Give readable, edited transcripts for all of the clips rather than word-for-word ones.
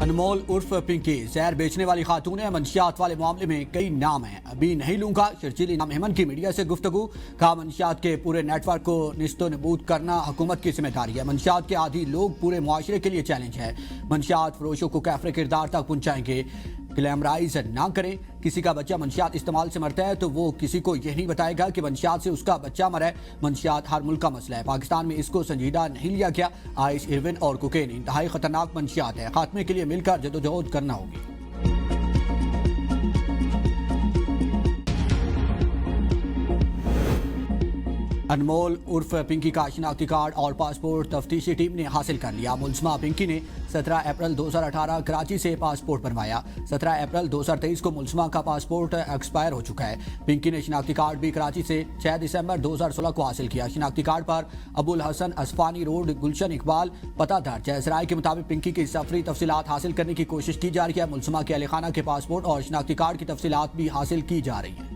انمول عرف پنکی زہر بیچنے والی خاتون ہے۔ منشیات والے معاملے میں کئی نام ہیں، ابھی نہیں لوں گا۔ شرجیلی نام احمد کی میڈیا سے گفتگو، کہا منشیات کے پورے نیٹ ورک کو نیست و نابود کرنا حکومت کی ذمہ داری ہے۔ منشیات کے عادی لوگ پورے معاشرے کے لیے چیلنج ہے۔ منشیات فروشوں کو کیفر کردار تک پہنچائیں گے۔ گلیمرائز نہ کریں۔ کسی کا بچہ منشیات استعمال سے مرتا ہے تو وہ کسی کو یہ نہیں بتائے گا کہ منشیات سے اس کا بچہ مرا ہے۔ منشیات ہر ملک کا مسئلہ ہے، پاکستان میں اس کو سنجیدہ نہیں لیا گیا۔ آئس، ہیروئن اور کوکین انتہائی خطرناک منشیات ہے، خاتمے کے لیے مل کر جدوجہد کرنا ہوگی۔ انمول عرف پنکی کا شناختی کارڈ اور پاسپورٹ تفتیشی ٹیم نے حاصل کر لیا۔ ملزمہ پنکی نے 17 اپریل 2018 کراچی سے پاسپورٹ بنوایا۔ 17 اپریل 2023 کو ملزمہ کا پاسپورٹ ایکسپائر ہو چکا ہے۔ پنکی نے شناختی کارڈ بھی کراچی سے 6 دسمبر 2016 کو حاصل کیا۔ شناختی کارڈ پر ابو الحسن اسفانی روڈ، گلشن اقبال پتہ درج ہے۔ ذرائع کے مطابق پنکی کی سفری تفصیلات حاصل کرنے کی کوشش کی جا رہی ہے۔ ملزمہ کے اہل خانہ کے پاسپورٹ اور شناختی کارڈ کی تفصیلات بھی حاصل کی جا رہی ہیں۔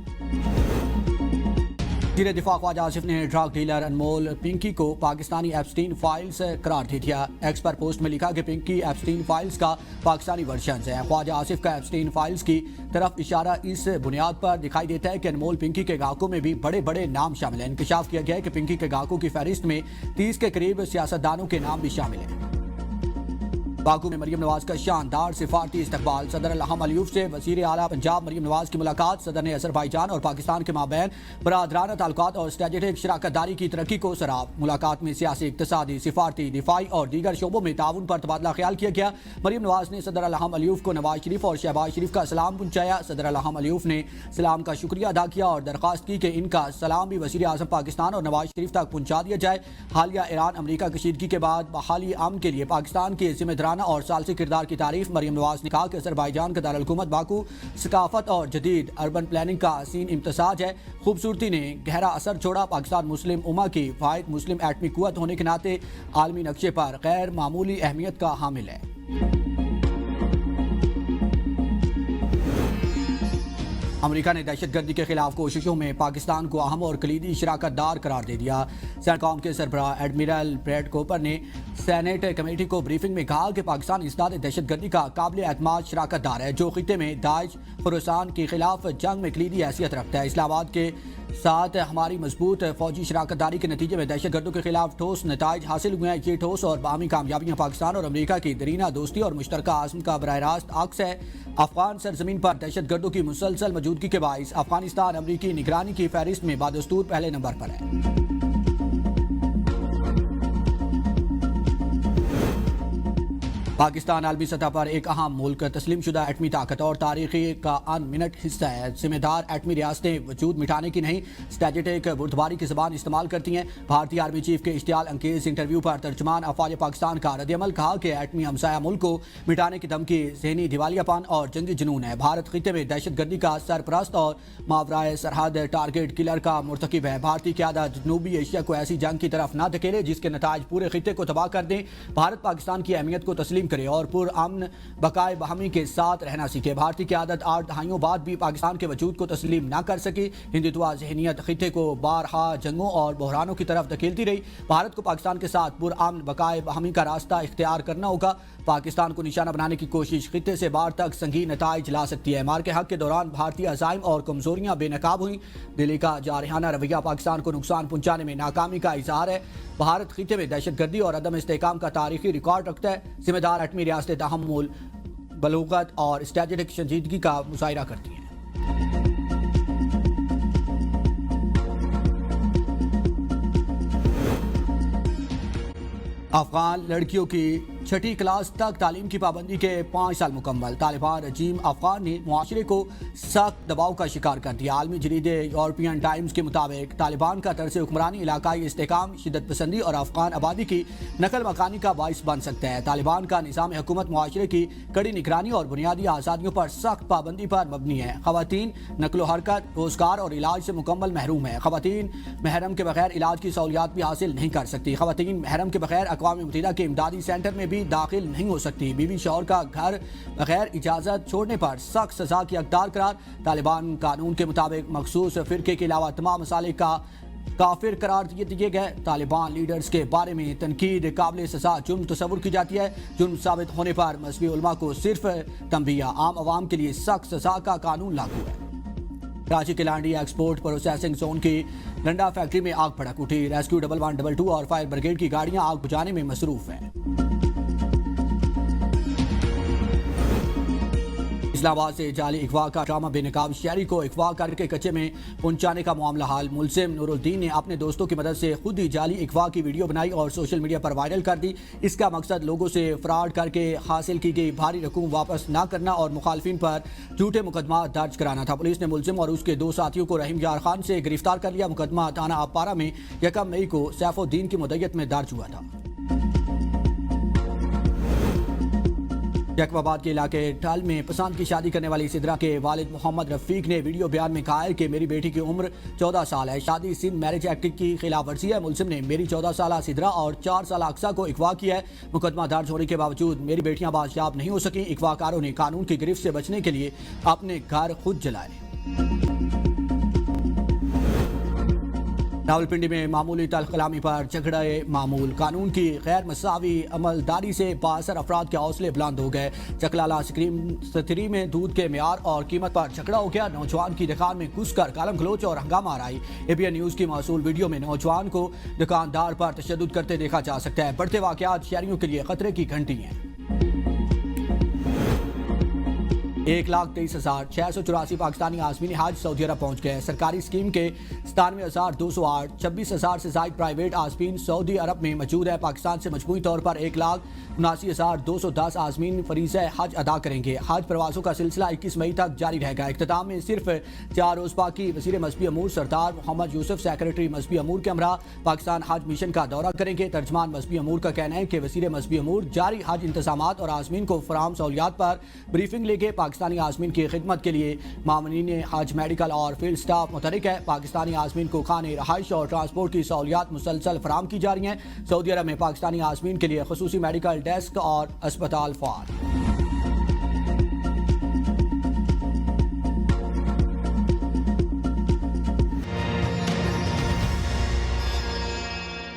وزیر دفاع خواجہ آصف نے ڈرگ ڈیلر انمول پنکی کو پاکستانی ایپسٹین فائلز قرار دے دیا۔ ایکس پر پوسٹ میں لکھا کہ پنکی ایپسٹین فائلز کا پاکستانی ورژن ہے۔ خواجہ آصف کا ایپسٹین فائلز کی طرف اشارہ اس بنیاد پر دکھائی دیتا ہے کہ انمول پنکی کے گاہکوں میں بھی بڑے بڑے نام شامل ہیں۔ انکشاف کیا گیا ہے کہ پنکی کے گاہکوں کی فہرست میں 30 کے قریب سیاستدانوں کے نام بھی شامل ہیں۔ باکو میں مریم نواز کا شاندار سفارتی استقبال۔ صدر الہام علیوف سے وزیر اعلیٰ پنجاب مریم نواز کی ملاقات۔ صدر نے آذربائیجان اور پاکستان کے مابین برادرانہ تعلقات اور اسٹریٹجک شراکت داری کی ترقی کو سراہا۔ ملاقات میں سیاسی، اقتصادی، سفارتی، دفاعی اور دیگر شعبوں میں تعاون پر تبادلہ خیال کیا گیا۔ مریم نواز نے صدر الہام علیوف کو نواز شریف اور شہباز شریف کا سلام پہنچایا۔ صدر الہام علیوف نے سلام کا شکریہ ادا کیا اور درخواست کی کہ ان کا سلام بھی وزیر اعظم پاکستان اور نواز شریف تک پہنچا دیا جائے۔ حالیہ ایران امریکہ کشیدگی کے بعد بحالی امن کے لیے پاکستان کی ذمہ دارانہ اور ثالثی کردار کی تعریف۔ مریم نواز نے کہا کہ آذربائیجان کا دارالحکومت باکو ثقافت اور جدید اربن پلاننگ کا حسین امتزاج ہے۔ خوبصورتی نے گہرا اثر چھوڑا۔ پاکستان مسلم امہ کی واحد مسلم ایٹمی قوت ہونے کے ناطے عالمی نقشے پر غیر معمولی اہمیت کا حامل ہے۔ امریکہ نے دہشت گردی کے خلاف کوششوں میں پاکستان کو اہم اور کلیدی شراکت دار قرار دے دیا۔ سینٹکام کے سربراہ ایڈمرل بریڈ کوپر نے سینیٹ کمیٹی کو بریفنگ میں کہا کہ پاکستان اسناد دہشت گردی کا قابل اعتماد شراکت دار ہے جو خطے میں داعش خراسان کے خلاف جنگ میں کلیدی حیثیت رکھتا ہے۔ اسلام آباد کے ساتھ ہماری مضبوط فوجی شراکت داری کے نتیجے میں دہشت گردوں کے خلاف ٹھوس نتائج حاصل ہوئے ہیں۔ یہ ٹھوس اور باہمی کامیابیاں پاکستان اور امریکہ کی دیرینہ دوستی اور مشترکہ عزم کا براہ راست عکس ہے۔ افغان سرزمین پر دہشت گردوں کی مسلسل موجودگی کے باعث افغانستان امریکی نگرانی کی فہرست میں بادستور پہلے نمبر پر ہے۔ پاکستان عالمی سطح پر ایک اہم ملک، تسلیم شدہ ایٹمی طاقت اور تاریخی کا ان منٹ حصہ ہے۔ ذمہ دار ایٹمی ریاستیں وجود مٹانے کی نہیں، اسٹریٹجک بردباری کی زبان استعمال کرتی ہیں۔ بھارتی آرمی چیف کے اشتعال انگیز انٹرویو پر ترجمان افواج پاکستان کا رد عمل، کہا کہ ایٹمی ہمسایہ ملک کو مٹانے کی دھمکی ذہنی دیوالیہ پن اور جنگی جنون ہے۔ بھارت خطے میں دہشت گردی کا سرپرست اور ماورائے سرحد ٹارگٹ کلر کا مرتکب ہے۔ بھارتی قیادت جنوبی ایشیا کو ایسی جنگ کی طرف نہ دھکیلے جس کے نتائج پورے خطے کو تباہ کر دیں۔ بھارت پاکستان کی اہمیت کو تسلیم کرے اور پرامن بقائے باہمی کے ساتھ رہنا سیکھے۔ بھارتی قیادت 8 دہائیوں بعد بھی پاکستان کے وجود کو تسلیم نہ کر سکی۔ ہندوتوا ذہنیت خطے کو بارہا جنگوں اور بحرانوں کی طرف دھکیلتی رہی۔ بھارت کو پاکستان کے ساتھ پرامن بقائے باہمی کا راستہ اختیار کرنا ہوگا۔ پاکستان کو نشانہ بنانے کی کوشش خطے سے باہر تک سنگین نتائج لا سکتی ہے۔ مارکے حق کے دوران بھارتی عزائم اور کمزوریاں بے نقاب ہوئیں۔ دلی کا جارحانہ رویہ پاکستان کو نقصان پہنچانے میں ناکامی کا اظہار ہے۔ بھارت خطے میں دہشت گردی اور عدم استحکام کا تاریخی ریکارڈ رکھتا ہے۔ ذمہ دار ایٹمی ریاستیں تحمل، بلوغت اور اسٹریٹجک سنجیدگی کا مظاہرہ کرتی ہیں۔ افغان لڑکیوں کی 6ٹھی کلاس تک تعلیم کی پابندی کے 5 سال مکمل۔ طالبان رجیم افغان نے معاشرے کو سخت دباؤ کا شکار کر دیا۔ عالمی جرید یورپین ٹائمز کے مطابق طالبان کا طرز حکمرانی علاقائی استحکام، شدت پسندی اور افغان آبادی کی نقل مکانی کا باعث بن سکتا ہے۔ طالبان کا نظام حکومت معاشرے کی کڑی نگرانی اور بنیادی آزادیوں پر سخت پابندی پر مبنی ہے۔ خواتین نقل و حرکت، روزگار اور علاج سے مکمل محروم ہیں۔ خواتین محرم کے بغیر علاج کی سہولیات بھی حاصل نہیں کر سکتی۔ خواتین محرم کے بغیر اقوام متحدہ کے امدادی سینٹر میں بھی داخل نہیں ہو سکتی۔ بیوی شوہر کا گھر بغیر اجازت چھوڑنے پر سخت سزا کی حقدار قرار۔ طالبان قانون کے مطابق مخصوص فرقے کے علاوہ تمام مسالک کا کافر قرار دیے گئے۔ طالبان لیڈرز کے بارے میں تنقید قابل سزا جرم تصور کی جاتی ہے۔ جرم ثابت ہونے پر مذہبی علماء کو صرف تنبیہ، عام عوام کے لیے سخت سزا کا قانون لاگو ہے۔ کراچی کے لانڈی ایکسپورٹ پروسیسنگ زون کی لنڈا فیکٹری میں آگ بھڑک اٹھی۔ ریسکیو 1122 اور فائر بریگیڈ کی گاڑیاں آگ بجھانے میں مصروف ہیں۔ اسلام آباد سے جعلی اغوا کا ڈرامہ بے نقاب شہری کو اغوا کر کے کچے میں پہنچانے کا معاملہ حال۔ ملزم نور الدین نے اپنے دوستوں کی مدد سے خود ہی جعلی اغوا کی ویڈیو بنائی اور سوشل میڈیا پر وائرل کر دی۔ اس کا مقصد لوگوں سے فراڈ کر کے حاصل کی گئی بھاری رقوم واپس نہ کرنا اور مخالفین پر جھوٹے مقدمات درج کرانا تھا۔ پولیس نے ملزم اور اس کے 2 ساتھیوں کو رحیم یار خان سے گرفتار کر لیا۔ مقدمہ تھانہ آبپارہ میں 1 مئی کو سیف الدین کی مدعیت میں درج ہوا تھا۔ جیکب آباد کے علاقے ٹھل میں پسند کی شادی کرنے والی سدرا کے والد محمد رفیق نے ویڈیو بیان میں کہا ہے کہ میری بیٹی کی عمر 14 سال ہے۔ شادی سندھ میرج ایکٹ کی خلاف ورزی ہے۔ ملزم نے میری 14 سالہ سدرا اور 4 سالہ اقصیٰ کو اغوا کیا ہے۔ مقدمہ درج ہونے کے باوجود میری بیٹیاں بازیاب نہیں ہو سکیں۔ اغوا کاروں نے قانون کی گرفت سے بچنے کے لیے اپنے گھر خود جلائے۔ راولپنڈی میں معمولی تلخ کلامی پر جھگڑے معمول۔ قانون کی غیر مساوی عملداری سے بااثر افراد کے حوصلے بلند ہو گئے۔ چکلالہ سکری میں دودھ کے معیار اور قیمت پر جھگڑا ہو گیا۔ نوجوان کی دکان میں گھس کر گالم گلوچ اور ہنگامہ آرائی۔ ABN نیوز کی موصول ویڈیو میں نوجوان کو دکاندار پر تشدد کرتے دیکھا جا سکتا ہے۔ بڑھتے واقعات شہریوں کے لیے خطرے کی گھنٹی ہیں۔ 1,23,684 پاکستانی عازمین حج سعودی عرب پہنچ گئے۔ سرکاری اسکیم کے 97,208 26,000 سے زائد پرائیویٹ عازمین سعودی عرب میں موجود ہے۔ پاکستان سے مجموعی طور پر 1,79,210 عازمین فریضہ حج ادا کریں گے۔ حج پروازوں کا سلسلہ 21 مئی تک جاری رہے گا۔ اختتام میں صرف 4 روز باقی۔ وزیر مذہبی امور سردار محمد یوسف سیکریٹری مذہبی امور کے ہمراہ پاکستان حج مشن کا دورہ کریں گے۔ ترجمان مذہبی امور کا کہنا ہے کہ وزیر مذہبی امور جاری حج انتظامات اور عازمین کو فراہم سہولیات پر بریفنگ لے گے۔ پاکستانی عازمین کی خدمت کے لیے معاونین حج میڈیکل اور فیلڈ سٹاف متحرک ہے۔ پاکستانی عازمین کو کھانے، رہائش اور ٹرانسپورٹ کی سہولیات مسلسل فراہم کی جا رہی ہیں۔ سعودی عرب میں پاکستانی عازمین کے لیے خصوصی میڈیکل ڈیسک اور اسپتال فعال۔